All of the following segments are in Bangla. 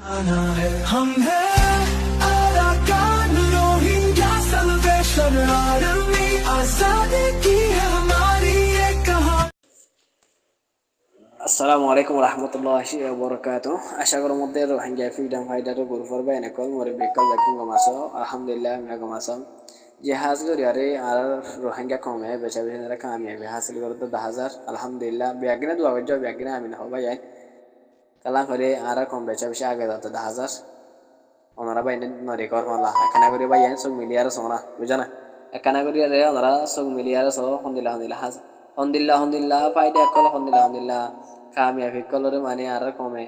आना है हम हैं अराकान रोहिंग्या सल्वेशन आर्मी आजादी की है हमारी ये कहानी। আসসালামু আলাইকুম রহমতুল্লাহি ওবরাকাতু আশা করি মধ্যে Rohingya freedom fighter group for বাইনে কল মরে বেকাল বাকিং গমাসো আলহামদুলিল্লাহ মে গমাসো যে হাসিল রিয়ারে আর রোহিঙ্গা কমে বেচা বেচা কামিয়াবি হাসিল করতে 10000 আলহামদুলিল্লাহ ব্যাগনে দোয়া করছো ব্যাগনে আমি না হবা যাই কালা করে আর কম বেচা বেচা আগে যাতে 10000 ওনারা বাইনে নরে কর মালা এখানে করে বাইন সব মিলিয়ার সোনা বুঝা না এখানে করে রে ওনারা সব মিলিয়ার সো আলহামদুলিল্লাহ আলহামদুলিল্লাহ ফাইদা কল আলহামদুলিল্লাহ কামিয়াবি কলরে মানে আর কমে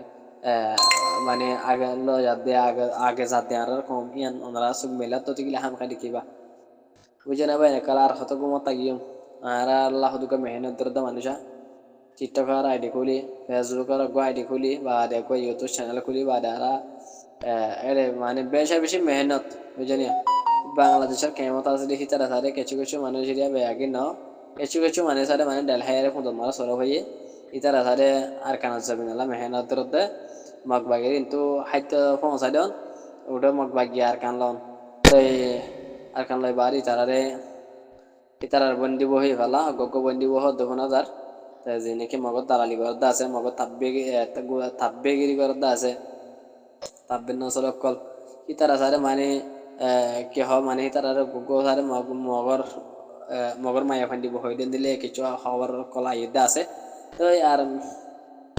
মানে আগে লো যাতে আগে যাতে আর কম ইয়ান ওনারা সব মিলা তো তিগিলা হাম কাটি কিবা বুঝা না বাইনে কালা আর কত গুমত তাগিয়ম আর আল্লাহ দুকা মেহনত দরদা মানুষা টিকটকার আইডি খুলি ফেসবুকের আইডি খুলি বা দেখো ইউটিউব চ্যানেল খুলি বা দ্বারা এরে মানে বেশি বেশি মেহনত বুঝলি বাংলাদেশের কেমত আছে দেখি তারা সারে কিছু কিছু মানুষ এরিয়া বেয়াগি ন কিছু কিছু মানুষ সারে মানে ডেলহাইয়ারে ফুটন মারা সরব হয়ে ইতারা সারে আর কানাত যাবি নালা মেহনত দরদে মগবাগি কিন্তু হাইতে পৌঁছাই দেন ওটা মগবাগি আর কানলন আর কানলাই বাড়ি তারারে ইতারার বন্দি বহি ফেলা গগ্গ বন্দি বহ 2000 যেনেকে মগত দালালি করতে আছে মগত তাব্বেগিরি করতে আছে তাব্বের নসল অকল ইতারা সারে মানে কি হ মানে ইতারার গগ্গ সারে মগর মগর মায়া ফান্দি বহই দেন দিলে কিছু খবর কলা ইদা আছে তো আর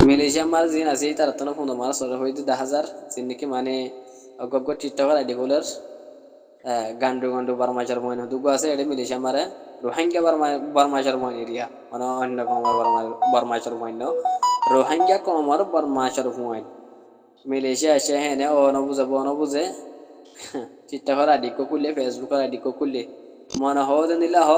মালয়েশিয়া মার জিন আছে তারা তো 15 মাস সর হইতে 10000 যেনেকে মানে গগ্গ টিকটকার আইডি গুলার গান্ডু গান্ডু বারমাচার মইন দুগো আছে এটা মালয়েশিয়া মারে রোহিঙ্গা বারমাচার মইন এরিয়া মানে অন্য কমর বারমাচার মইন রোহিঙ্গা কমর বারমাচার মইন মালয়েশিয়া আসে হেনে ও নবুঝে টিকটকের আইডি কো খুললে ফেসবুকের আইডি কো খুললে মনে হও দিলা হ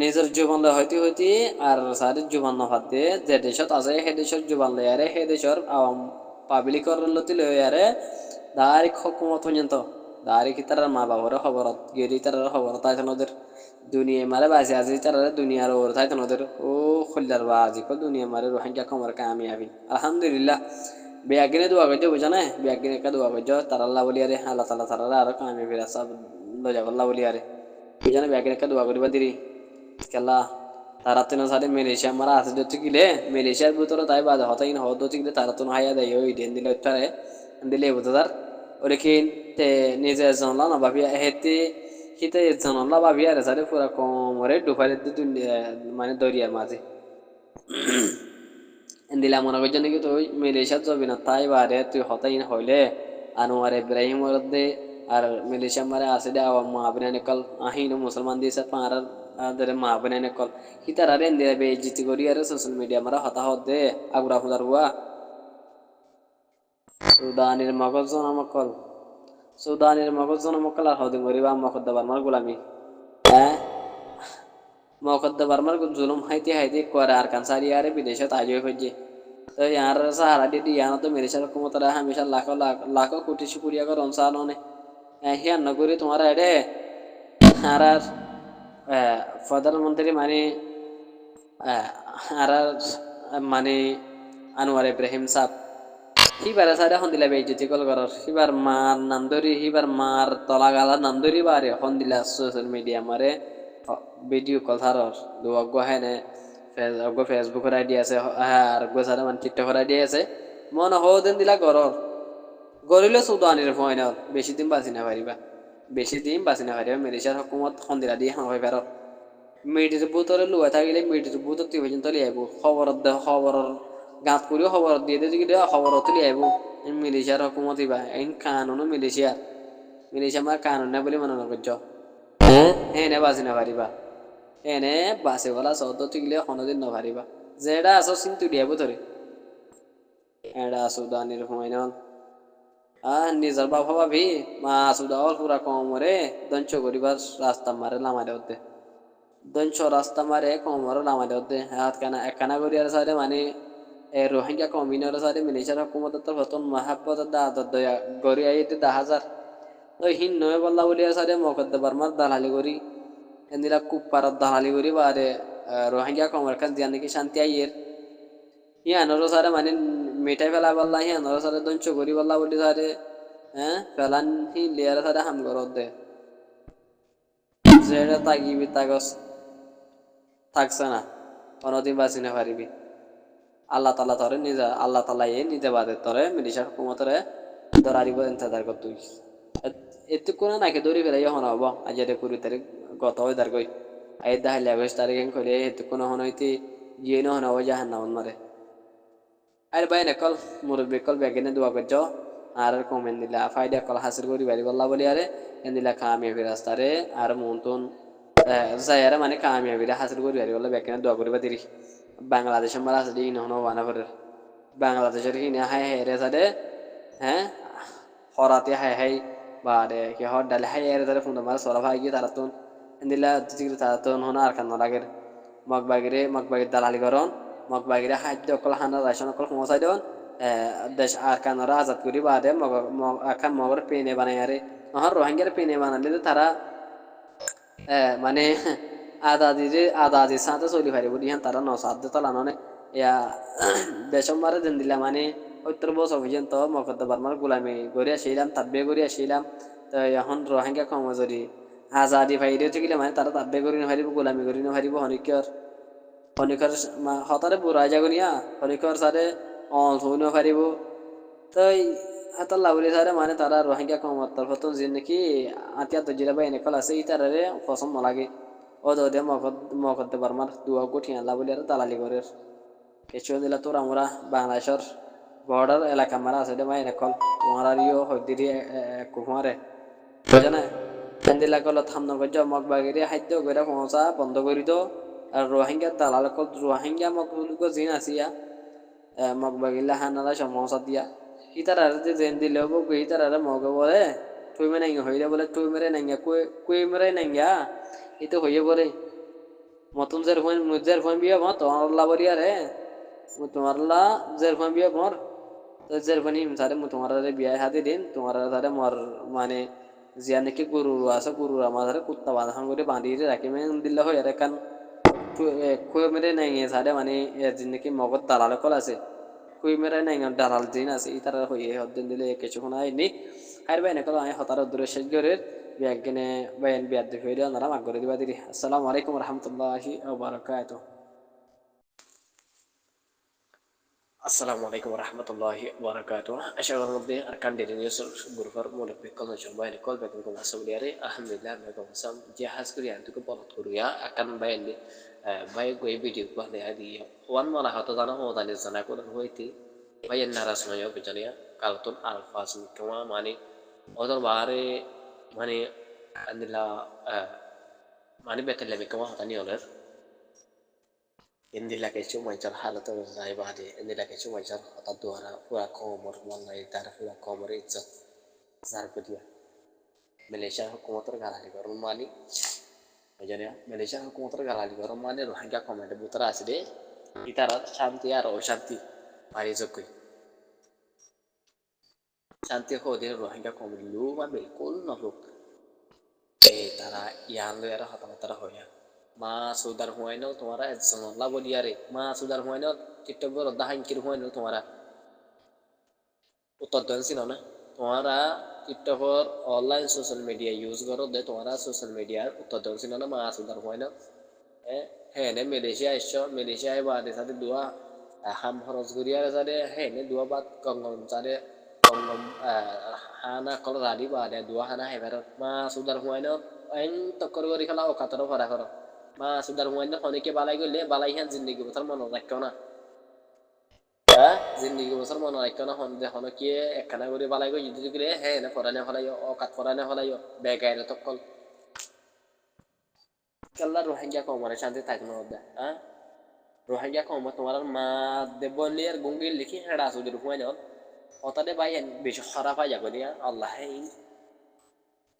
নিজের জীবন লয় হইতে হইতে আর সারি জীবন নফাতে যে দেশত আছে সেই দেশের জীবন লয় আরে সেই দেশের আওয়াম পাবলিকর লতি লয় আরে দারিক হুকুমত পর্যন্ত দারিক তার মা বাবার খবরত গেরি তার খবরত তাই ওদের দুনিয়া মারে বাসে আছে তার দুনিয়ার ওর তাই ওদের ও খুললার বাজি কো দুনিয়া মারে রোহিঙ্গা কমর কামিয়াবি আলহামদুলিল্লাহ বেয়াগিনে দোয়া করছো বুঝা না বেয়াগিনে কা দোয়া করছো তার আল্লাহ বলি আরে আল্লাহ তাআলা তারা আর কামিয়াবি সব লজা আল্লাহ বলি আরে বুঝা না বেয়াগিনে কা দোয়া করিবা দিরি কেলা তারা তো সাথে মালয়েশিয়া মারা আছে যত কিলে মালয়েশিয়ার ভিতরে তাই বাদ হতাই না হতো কিলে তারা তো হাইয়া দেয় ওই দিন দিলে উত্তরে দিলে বুঝার ওরে কি তে নিজে জানলা না ভাবিয়া হেতে হিতে জানলা ভাবিয়া রে সাথে পুরা কমরে ডুবারে মানে দরিয়ার মাঝে দিলা মনে করছেন কি তুই মালয়েশিয়া যাবি না তাই বারে তুই হতাই না হইলে আনোয়ার ইব্রাহিম দে আর মালয়েশিয়া মারে আছে দে মা আবনানে কল আহিন মুসলমান দিছে পার আদরে মা আবনানে কল হিতার আরে দে বেইজ্জতি করি আর সোশ্যাল মিডিয়া মারা হতা হদে আগুরা ফুদার হুয়া সুদানের মগজ জনমকল সুদানের মগজ জনমকল আর হদিন গরিবা মকদ্দা বারমার গোলামি হ্যাঁ মকদ্দা বারমার জুলুম হাইতে হাইতে করে আর কানসারি আরে বিদেশে তাজ হয়ে ফেলছে তো ইয়ার সাহারা দিদি ইয়ানো তো মেরে সারা কুমতরা হামেশা লাখো লাখো কোটি শুকুরিয়া কর অনসালনে হিয়ার নগরী তোমার এডে আর প্রধানমন্ত্রী মানে আর মানে আনোয়ার ইব্রাহিম সাহ হিবার সারে এখন দিলা বেইজ্জতি কল করার হিবার মার নাম ধরি হিবার মার তলা গালা নাম ধরি বারে এখন দিলা সোশ্যাল মিডিয়া মারে ভিডিও কথার দোয়া হেনে ফেসবুকের আইডি আছে আর সারে মানে টিকটকের আইডি আছে মনে হো দিন দিলা গরর গরিলে সুদানির ফাইনাল বেশি দিন বাঁচি না পারিবা মালয়েশিয়ার হুকুমত এখন দিলা দিয়ে হামাই ফেরত মিডির বুতরে লুয়া থাকিলে মিডির বুতর তুই পর্যন্ত লিয়াইব খবরের গাঁত করিও খবর দিয়ে দিয়ে যদি খবরত লিয়াইব মালয়েশিয়ার হুকুমত ইবা এই কানুন মালয়েশিয়া আমার কানুন না বলে মনে করছ এনে বাঁচি না পারিবা এনে বাসে বলা চৌদ্দ টিকলে কোনোদিন নপারিবা যেটা আছো চিন্তু দিয়াবো ধরে এটা সুদানির ফাইনাল নিজের বাবা ভাবি মা সুদাওয়াল পুরা কমরে দঞ্চ করিবার রাস্তা মারে লামা দেওতে দঞ্চ রাস্তা মারে কমরে লামা দেওতে হাত কানা একখানা করিয়ার সাথে মানে রোহিঙ্গা কমিউনির সাথে মালয়েশিয়ার হুকুমতের তো প্রথম মহাব্বত দয়া গড়ি আইতে 10000 তো হিন নয় বললা বলিয়ার সাথে মকদ্দা বারমার দালালি করি এন্দিরা কুপারত দালালি করি বারে রোহিঙ্গা কমর খান দিয়া নাকি শান্তি আইয়ের ইয়ানোর সাথে মানে মিঠাই ফেলা বললা হি আনার সাথে দঞ্চ করি বললা বলি সারে ফেলান হি লেয়ার সাথে হাম করত দে যেটা তাগিবি তাগস থাকছে না কোনোদিন বাঁচি না পারিবি আল্লাহ তালা তরে নিজে আল্লাহ তালা নিজে বাদে তরে মিলিশার হুকুমতরে দরারিব ইন্তজার কর তুই এতে কোনো নাকি দৌড়ি ফেলাই হন হব আজ 20 তারিখ গত হয়ে দার গই আই দাহাইলে 22 তারিখ করে এতে কোনো হন হইতে গিয়ে ন হন হব জাহান নামন মারে আর ভাই নকল মুরব্বী কল বেগেনে দোয়া করছ আর কমেন্ট দিলা ফায়দা কল হাসিল করি বাড়ি বললা বলি আরে এন্দিলা কামিয়াবি রাস্তারে আর মন্তন যায়ারে মানে কামিয়াবিরা হাসিল করি বাড়ি বললা বেগেনে দোয়া করিবা দিরি বাংলাদেশের মারা আছে দিন হন বানা করে বাংলাদেশের কিনে হাই হাই রে সাদে হরাতে হাই হাই বা রে কি হর ডালে হাই রে তারে ফুন্দ মারা সরা ভাই গিয়ে তারাতুন এন্দিলা জিগির তারাতুন হন আর কান লাগের মগবাগির দালালি করন মগবাগিরে খাদ্য অকল হানা রাশন অকল পৌঁছাই দেন দেশ আর কানরা আজাদ করি বাদে আখান মগর পেনে বানাই আরে নহর রোহিঙ্গার পেনে বানালে তারা মানে আদাদির সাথে চলি পারিব দিহান তারা নসাদ তলাননে ইয়া দেশম মারে দিন দিলা মানে 70 বছর পর্যন্ত মকদ্দবার মার গোলামি গড়িয়া ছিলাম তাব্বে গড়িয়া ছিলাম তো এখন রোহিঙ্গা কমজরি আজাদি ভাইরে থাকিলে মানে তারা তাব্বে করি নারিব গোলামি করি নারিব হনিকর হতারে বুড়া যাগনিয়া হনিকর সারে থই নারিব তই হাতার লাভলি সারে মানে তারা রোহিঙ্গা কমতার হতো যে নাকি আতিয়া তো জিরা বাইনে কল আছে ইতারে পছন্দ লাগে ও দে মকদ্দে বারমার দুয়া গুঠিয়া লাভলি আর দালালি করে কিছু দিলা তোর আমরা বাংলাদেশের বর্ডার এলাকা মারা আছে বাইনে কল তোমার ইও হদিরি কুমারে বুঝে পেন্দিলা কল থামন গজ মগবাগিরি খাদ্য করে পৌঁছা বন্ধ করি দো আর রোহিঙ্গার দালাল কল রোহিঙ্গা মগলুক জিন আসিয়া মগবাগিলা হানারা সমস্যা দিয়া ইতার আর যে জেন দিলে বউ ইতার আর মগ বলে তুই মে নাই হইলে বলে তুই মেরে নাই কুই মেরে নাই ই তো হইয়ে পরে মতন জের ফোন বিয়া মত তোমার বলি আরে তোমার জের ফোন বিয়া মর তো জের ফোন সারে তোমার বিয়া হাতে দিন তোমার সারে মর মানে জিয়া নাকি গরু আছে গরু আমার কুত্তা বাঁধা করে বাঁধিয়ে রাখি মেন দিলে হয় আর কান কুই মেরে নাই সারে মানে নাকি মগত দালাল কল আছে কুই মেরে নাই দালাল দিন আছে ই তারা হইয়ে হদিন দিলে কিছুক্ষণ আইনি আর বাইনে কল আমি হতার দূরে শেষ করে বিয়াগিনে বাইন বিয়াদ হইলে ওনারা মাগ করে দিবা দিদি আসসালামু আলাইকুম রহমতুল্লাহি ওয়া বারাকাতুহু আসসালামু আলাইকুম রহমতুল্লাহি ওয়া বারাকাতুহু আশার মধ্যে আরকান ডেলিনিউস গ্রুপের মুরব্বী কল জবাই কল বেতন কল আসলিয়ারে আলহামদুলিল্লাহ মেগম সাম জাহাজ করি আনতুকে বলত করিয়া আকান বাইনে বাই গই ভিডিও বাদে আদি ওয়ান মানা হতো জানা ও জানি জানা কোন হইতি বাইন নারাস নয় বিজানিয়া কালতুন আলফাজ নিকমা মানে ওদর বারে মানে আন্দিলা মানে বেতলে মিকমা হতানি ওলের indila kecu mancar halat zai bade indila kecu mancar hata duara pura komor wallahi tar pura komor izzat zar pedia Malaysia hukumat galali garon mani majanya Malaysia hukumat galali garon mani rohingya komende butra aside itara shanti ar oshanti pari jokoi shanti ho de rohingya komende lu ma bilkul na luk তারা ইয়ান লয়ারা হতাহতরা হইয়া মা সুদার হুয়াইনো তোমারা এজসনল্লাহ বলিয়ারে মা সুদার হুয়াইনো টিকটক দাহাইনকির হুয়াইনো তোমারা উত্তর দেন ছিল না তোমারা টিকটকর অনলাইন সোশ্যাল মিডিয়া ইউজ করো দে তোমারা সোশ্যাল মিডিয়ার উত্তর দেন ছিল না মা সুদার হুয়াইনো হ্যাঁ নে মালয়েশিয়া এসছো মালয়েশিয়ায় বাদে সাথে দুয়া হাম খরচ করিয়ারে সাথে হ্যাঁ নে দুয়া বাদ গঙ্গম সাথে গঙ্গম হানা কল রাডি বাদে দুয়া হানা হেবার মা সুদার হুয়াইনো আইন তক্কর করি খেলা অকাতর ভরা করো মা সুদার হুয়াইনো অনেকে বালাই গেলে বালাই হ্যাঁ জিন্দিগি বছর মনে রাখো না জিন্দিগি বছর মনে রাখো না হন যে হন কি একখানা করে বালাই গই যদি গেলে হ্যাঁ না ফরানে ফলাইও অকাত ফরানে ফলাইও বেগাইরে তক্কল কেল্লা রোহিঙ্গা কমরে শান্তি থাকনো দে রোহিঙ্গা কম তোমার মা দেবলিয়ার গঙ্গির লিখি হেডা সুদের হুয়াইনো অতাদে ভাই বেশি খারাপ হয়ে যাবে দিয়া আল্লাহ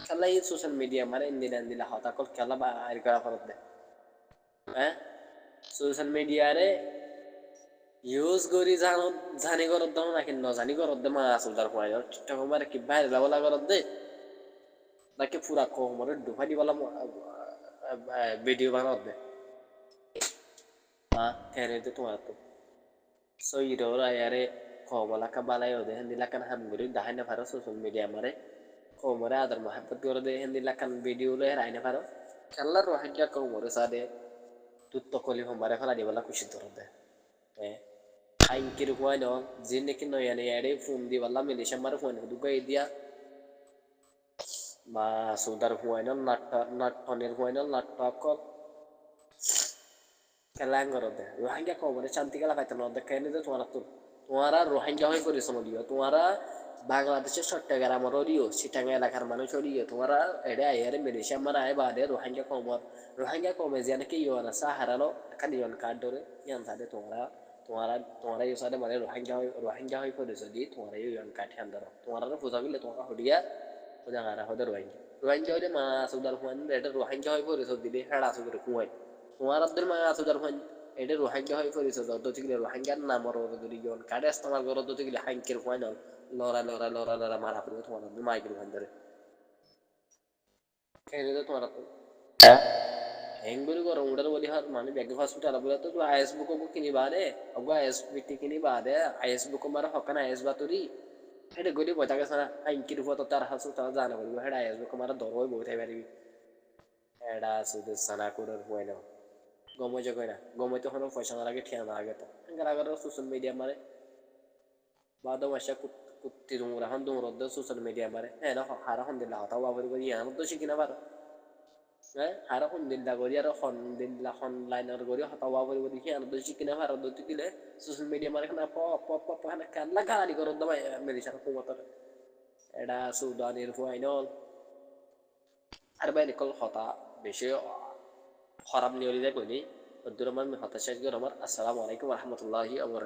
খেলা এই সোশ্যাল মিডিয়া মারে ইন্দিলা হতা কল খেলা বা আর করা ফরত দে সোশ্যাল মিডিয়ারে ইউজ করি জানি করত দাও নাকি নজানি করত দে মা আসল তার পয় টিকটক মারে কি বাইরে লাবলা করত দে নাকি পুরা কোমরে ডুফাই দিবালা ভিডিও বানাত দে কেন দে তোমার তো সই রোরা ইয়ারে kobala ka balayo de hindi lakan ham guri dahin na faro social media mare ko mare adar mohabbat gore de hindi lakan video le raina faro kallar rohingya ko mare sade tutto koli ho mare fala di bala kushi dorode eh ainkir huano jinne kinno yani ade phone di bala milisha mare phone duga idia ma sudar huano nat onir huano nat pakol kelang করতে রোহিঙ্গা কবরে শান্তি গেলা পাইতো না দেখে নিতে তোমারা রোহিঙ্গা হয়ে পরিশ্রম দিও তোমারা বাংলাদেশের চট্টগ্রাম রদিও চিটাঙ্গা এলাকার মানুষ দিও তোমারা এডে আইয়ারে মেলেশিয়া মারা আয় বাদে রোহিঙ্গা কমে যে নাকি ইয়োনা সাহারানো কান ইয়ন কার্ড ধরে ইয়ান সাথে তোমারা ইউ সাথে মানে রোহিঙ্গা হয়ে পরিশ্রম দি তোমারা ইয়ন কার্ড হ্যান ধরো তোমারা পূজা বিলে তোমারা হডিয়া পূজা গারা হদে রোহিঙ্গা হইলে মা সুদার হুয়ান এটা রোহিঙ্গা হয়ে পরিশ্রম দিলে হেড়া সুদার কুয়াই তোমার আব্দুল মায়া সুদার ফান এটা রোহিঙ্গা হয়ে পরিচয় দত থেকে রোহিঙ্গার নাম আর যদি জন কাডে ইস্তেমাল করো দত থেকে হাঙ্কের ফাইন লরা মারা পড়বে তোমার মাইকেল ফান ধরে কেন তো তোমার ಹೆಂಗೂರಿಗೆ ರೌಂಡರ್ ಬಲಿ ಹಾರ್ ಮಾನಿ ಬೆಗ್ ಹಾಸ್ಪಿಟಲ್ ಬಲತ ತು ಐಎಸ್ ಬುಕ್ को किनी बारे अब आईएस बिटी किनी बारे आईएस बुक मारा हकन आईएस बातुरी हेडे गोली बता के सारा हांकी रुफो तो तार हासु ता जाना बली हेडे आईएस बुक मारा दरवय बहुत है बारी एडा सुद सना कुडर होइना গমে যে কইনা গমে তো হনো পয়সা না লাগে ঠিয়া না লাগে তো আগে সোশ্যাল মিডিয়া মারে বাদো মাসা কুত্তি দুমরা হন দুমরা দ সোশ্যাল মিডিয়া মারে হ্যাঁ না হারা হন দিলা হতা বাবরি করি ইয়ান তো শিকিনা বার হ্যাঁ হারা হন দিলা করি আর হন দিলা হন লাইনার করি হতা বাবরি করি ইয়ান তো শিকিনা বার দ দিলে সোশ্যাল মিডিয়া মারে না প না কালা গালি করো দ মেরিসার হুমতর এডা সুদানের ফাইনাল আর বাইরে কল হতা বেশি খারাপ নিয়ে কইনি আব্দুর রহমান হতাশা গরমার আসসালামু আলাইকুম ওয়া রাহমাতুল্লাহি ওয়া বারাকাতুহু